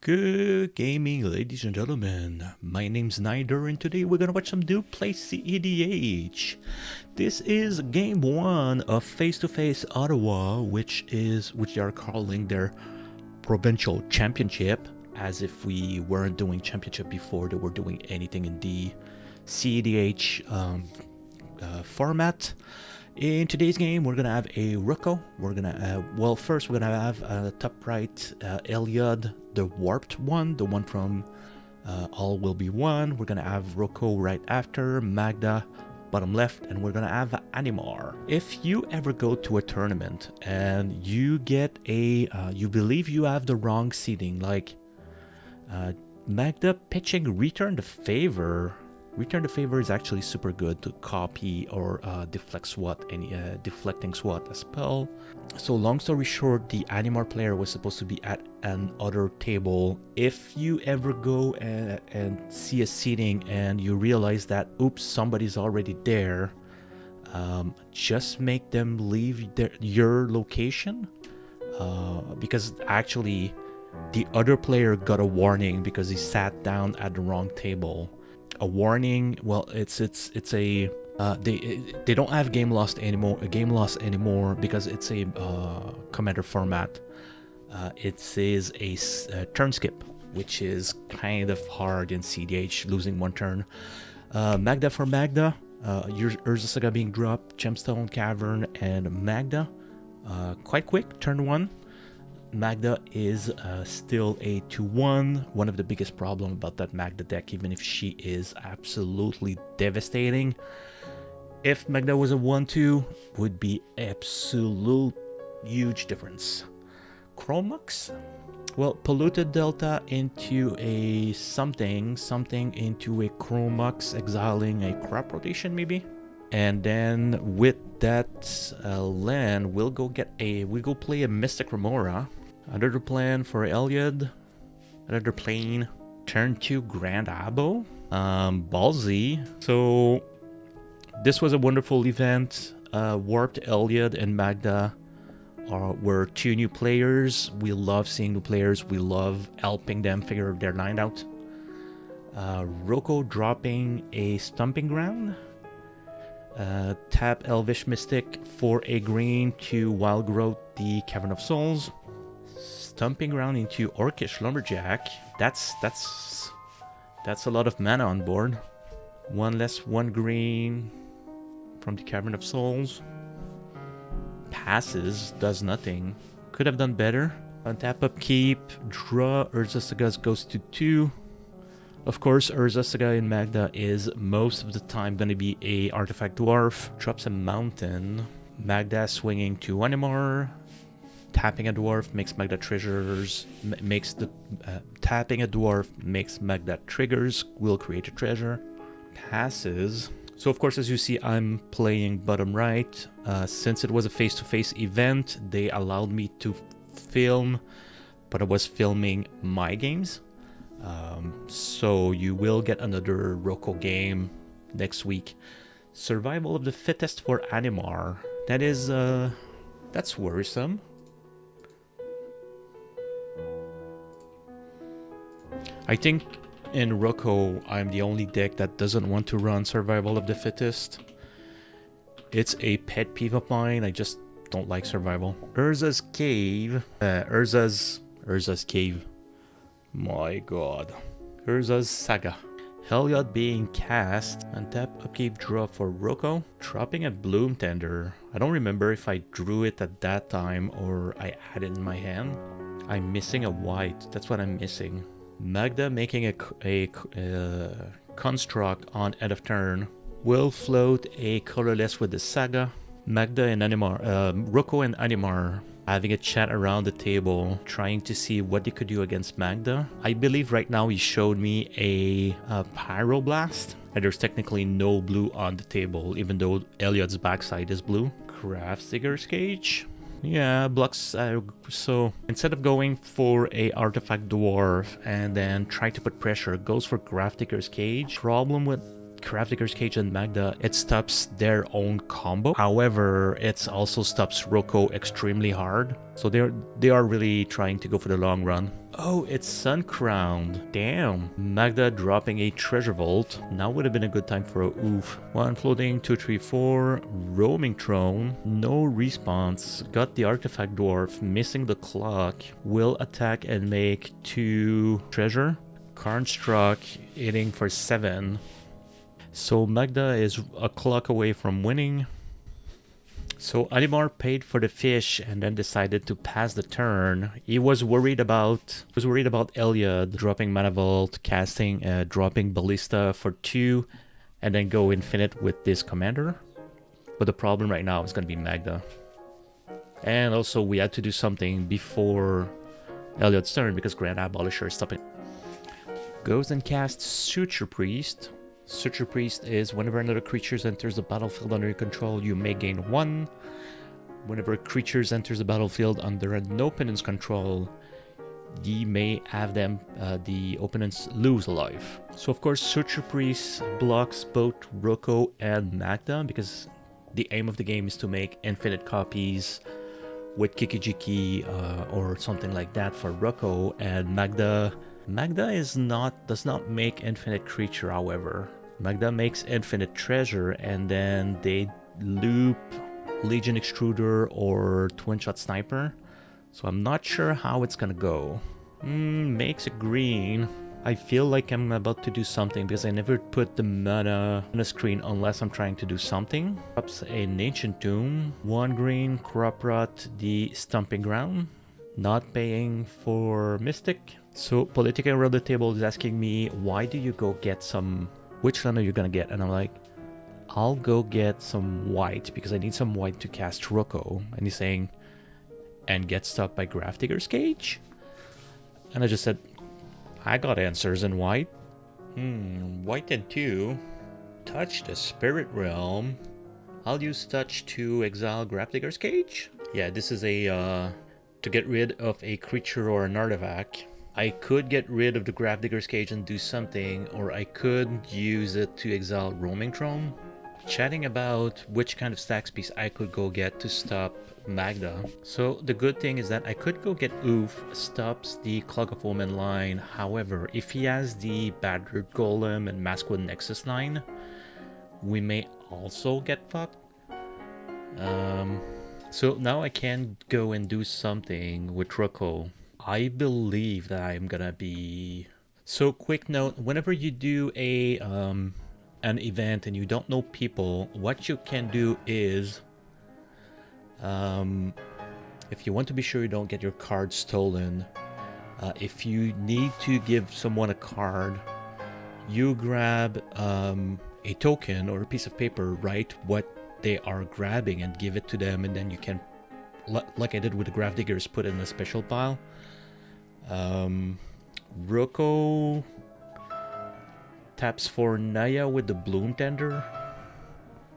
Good gaming, ladies and gentlemen. My name's Nider, and today we're gonna watch some Noob play cEDH. This is game 1 of F2FOttawa, which they are calling their provincial championship, as if we weren't doing championship before they were doing anything in the cEDH format. In today's game, we're gonna have a Rocco. We're gonna first we're gonna have top right Heliod, the warped one, the one from All Will Be One. We're gonna have Rocco right after, Magda bottom left, and we're gonna have Animar. If you ever go to a tournament and you get a you believe you have the wrong seeding, like Magda pitching Return the Favor. Return the Favor is actually super good to copy or deflecting SWAT a spell. So long story short, the Animar player was supposed to be at another table. If you ever go and see a seating and you realize that, oops, somebody's already there, just make them leave your location. Because actually the other player got a warning because he sat down at the wrong table. A warning, well, it's a they don't have game lost anymore because it's a commander format. It is a turn skip, which is kind of hard in cEDH, losing one turn. Magda for Magda, Urza Saga being dropped, Gemstone Cavern, and Magda. Quite quick, turn 1. Magda is still a 2-1. One of the biggest problems about that Magda deck, even if she is absolutely devastating, if Magda was a 1-2, would be absolute huge difference. Chromux? Well, Polluted Delta into a something into a Chromux, exiling a crop rotation maybe. And then with that land, we'll go play a Mystic Remora. Another plan for Heliod. Another plane. Turn 2 Grand Abo. Ballsy. So this was a wonderful event. Warped Heliod and Magda were 2 new players. We love seeing new players. We love helping them figure their line out. Roco dropping a Stomping Ground. Tap Elvish Mystic for a green to Wild Growth the Cavern of Souls. Stomping Ground into Orcish Lumberjack. That's a lot of mana on board. 1 less 1 green from the Cavern of Souls. Passes, does nothing. Could have done better. Untap upkeep, draw Urza Saga goes to 2. Of course, Urza Saga in Magda is most of the time going to be a Artifact Dwarf. Drops a Mountain. Magda swinging to Animar. Tapping a Dwarf makes Magda treasures. Tapping a Dwarf makes Magda triggers. Will create a treasure. Passes. So of course, as you see, I'm playing bottom right. Since it was a face-to-face event, they allowed me to film, but I was filming my games. So you will get another Roco game next week. Survival of the fittest for Animar. That is, that's worrisome. I think in Roco, I'm the only deck that doesn't want to run Survival of the Fittest. It's a pet peeve of mine. I just don't like Survival. Urza's Cave. Urza's Cave. My god. Urza's Saga. Heliod being cast. Untap upkeep draw for Roco. Dropping a Bloom Tender. I don't remember if I drew it at that time or I had it in my hand. I'm missing a white. That's what I'm missing. Magda making a construct on end of turn. Will float a colorless with the Saga. Magda and Animar, Roco and Animar having a chat around the table, trying to see what they could do against Magda. I believe right now he showed me a Pyroblast. And there's technically no blue on the table, even though Heliod's backside is blue. Grafdigger's Cage. Yeah, blocks. So instead of going for a Artifact Dwarf and then try to put pressure, goes for Grafdigger's Cage. Problem with Gravedigger's Cage and Magda, it stops their own combo. However, it also stops Roco extremely hard. So they are really trying to go for the long run. Oh, it's Sun Crowned. Damn. Magda dropping a Treasure Vault. Now would have been a good time for a oof. 1 floating, 2, 3, 4. Roaming Throne. No response. Got the Artifact Dwarf. Missing the clock. Will attack and make 2 treasure. Karn Struck. Hitting for 7. So Magda is a clock away from winning. So Animar paid for the fish and then decided to pass the turn. He was worried about Heliod dropping Mana Vault, casting, dropping Ballista for 2, and then go infinite with this commander. But the problem right now is going to be Magda. And also we had to do something before Heliod's turn because Grand Abolisher is stopping. Goes and casts Suture Priest. Suture Priest is whenever another creature enters the battlefield under your control, you may gain 1. Whenever a creature enters the battlefield under an opponent's control, you may have them, the opponents lose a life. So of course, Suture Priest blocks both Roco and Magda because the aim of the game is to make infinite copies with Kikijiki or something like that for Roco, and Magda does not make infinite creature, however. Magda makes infinite treasure, and then they loop Legion Extruder or Twin Shot Sniper. So I'm not sure how it's gonna go. Makes a green. I feel like I'm about to do something because I never put the mana on the screen unless I'm trying to do something. Drops an Ancient Tomb. 1 green, Crop Rot, the Stomping Ground. Not paying for Mystic. So Politica around the table is asking me, why do you go get some... Which land are you gonna get? And I'm like, I'll go get some white because I need some white to cast Roco. And he's saying, and get stopped by Gravedigger's Cage? And I just said, I got answers in white. White and 2. Touch the Spirit Realm. I'll use touch to exile Gravedigger's Cage. Yeah, this is a to get rid of a creature or an artifact. I could get rid of the Gravedigger's Cage and do something, or I could use it to exile Roaming Throne. Chatting about which kind of stacks piece I could go get to stop Magda. So the good thing is that I could go get Oof, stops the Clog of Omen line. However, if he has the Battered Golem and Maskwood Nexus line, we may also get fucked. So now I can go and do something with Roco. I believe that I'm gonna be... So quick note, whenever you do a an event and you don't know people, what you can do is if you want to be sure you don't get your card stolen, if you need to give someone a card, you grab a token or a piece of paper, write what they are grabbing and give it to them, and then you can, like I did with the Gravediggers, put it in a special pile. Roco taps for Naya with the Bloom Tender,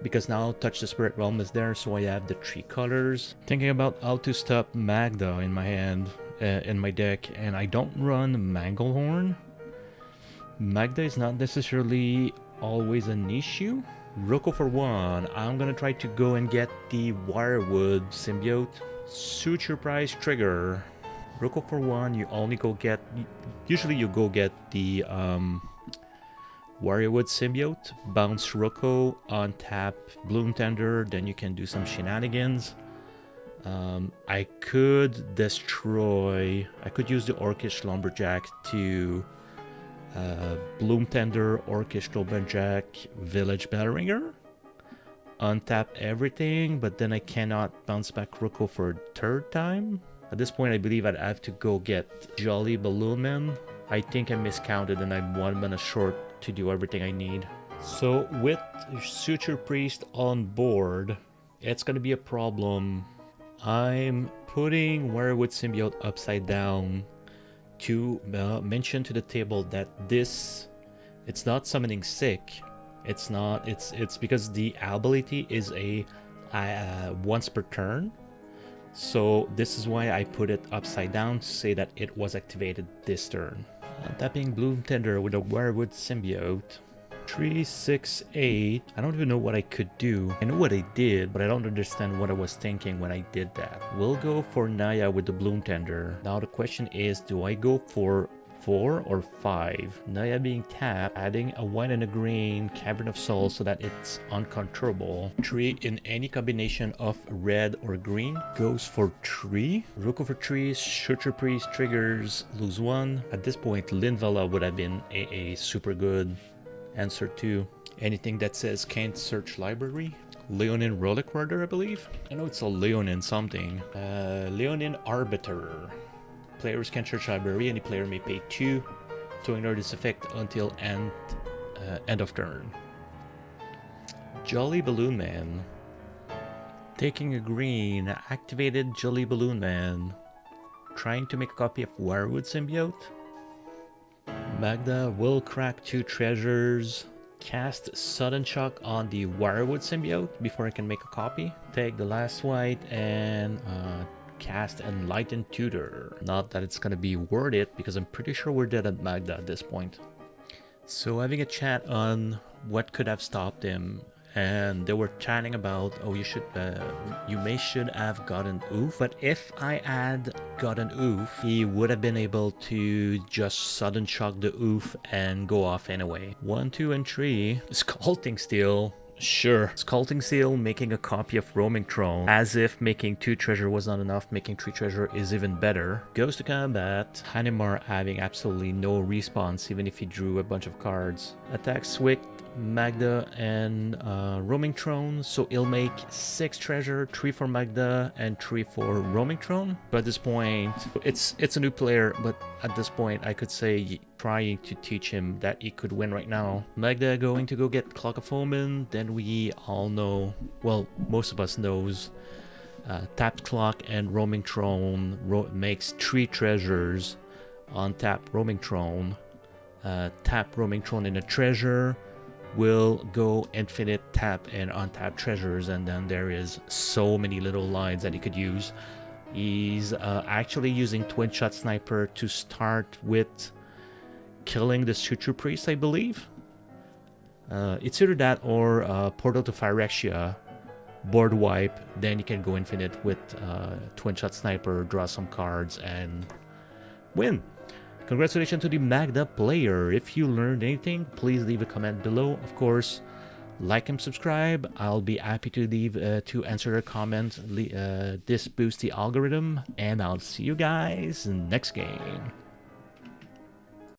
because now Touch the Spirit Realm is there, so I have the 3 colors. Thinking about how to stop Magda in my hand, in my deck, and I don't run Manglehorn. Magda is not necessarily always an issue. Roco for 1, I'm gonna try to go and get the Wirewood Symbiote. Suture Price Trigger. Roco for 1, you only go get... Usually you go get the Wirewood Symbiote, bounce Roco, untap Bloom Tender, then you can do some shenanigans. I could destroy... I could use the Orcish Lumberjack to Bloom Tender, Orcish Lumberjack, Village Bellringer. Untap everything, but then I cannot bounce back Roco for a 3rd time. At this point, I believe I'd have to go get Jolly Balloon Man. I think I miscounted and I'm 1 mana short to do everything I need. So with Suture Priest on board, it's gonna be a problem. I'm putting Wirewood Symbiote upside down to mention to the table that this, it's not summoning sick. It's not, it's because the ability is a once per turn. So this is why I put it upside down to say that it was activated this turn. Tapping Bloom Tender with a Wirewood Symbiote. 3, 6, 8. I don't even know what I could do. I know what I did, but I don't understand what I was thinking when I did that. We'll go for Naya with the Bloom Tender. Now the question is, do I go for 4 or 5? Naya being tapped, adding a white and a green Cavern of Souls so that it's uncontrollable. 3 in any combination of red or green. Goes for 3. Roco for 3, Shooter Priest triggers, lose 1. At this point, Linvala would have been a super good answer to anything that says can't search library. Leonin Relic Warder, I believe. I know it's a Leonin something. Leonin Arbiter. Players can search library. Any player may pay 2 to ignore this effect until end of turn. Jolly Balloon Man. Taking a green, activated Jolly Balloon Man. Trying to make a copy of Wirewood Symbiote. Magda will crack 2 treasures. Cast Sudden Shock on the Wirewood Symbiote before I can make a copy. Take the last white and cast Enlightened Tutor. Not that it's gonna be worth it, because I'm pretty sure we're dead at Magda at this point. So having a chat on what could have stopped him, and they were chatting about, oh, you should have gotten Oof, but if I had gotten Oof, he would have been able to just sudden shock the Oof and go off anyway. 1, 2, and 3. Scalding Steel. Sure. Scalding Seal, making a copy of Roaming Throne, as if making 2 treasure was not enough, making 3 treasure is even better. Goes to combat. Animar having absolutely no response, even if he drew a bunch of cards. Attack Swick, Magda, and Roaming Throne, so he'll make 6 treasure, 3 for Magda and 3 for Roaming Throne. But at this point, it's a new player, but at this point I could say trying to teach him that he could win right now. Magda going to go get Clock of Omen. Then we all know, well, most of us knows, tapped Clock and Roaming Throne makes 3 treasures on tap Roaming Throne. Tap Roaming Throne in a treasure will go infinite tap and untap treasures, and then there is so many little lines that he could use. He's actually using Twin Shot Sniper to start with killing the Shooter Priest, I believe. It's either that or Portal to Phyrexia, board wipe, then you can go infinite with Twin Shot Sniper, draw some cards, and win. Congratulations to the Magda player. If you learned anything, please leave a comment below. Of course, like and subscribe. I'll be happy to leave to answer a comment. This boosts the algorithm, and I'll see you guys next game.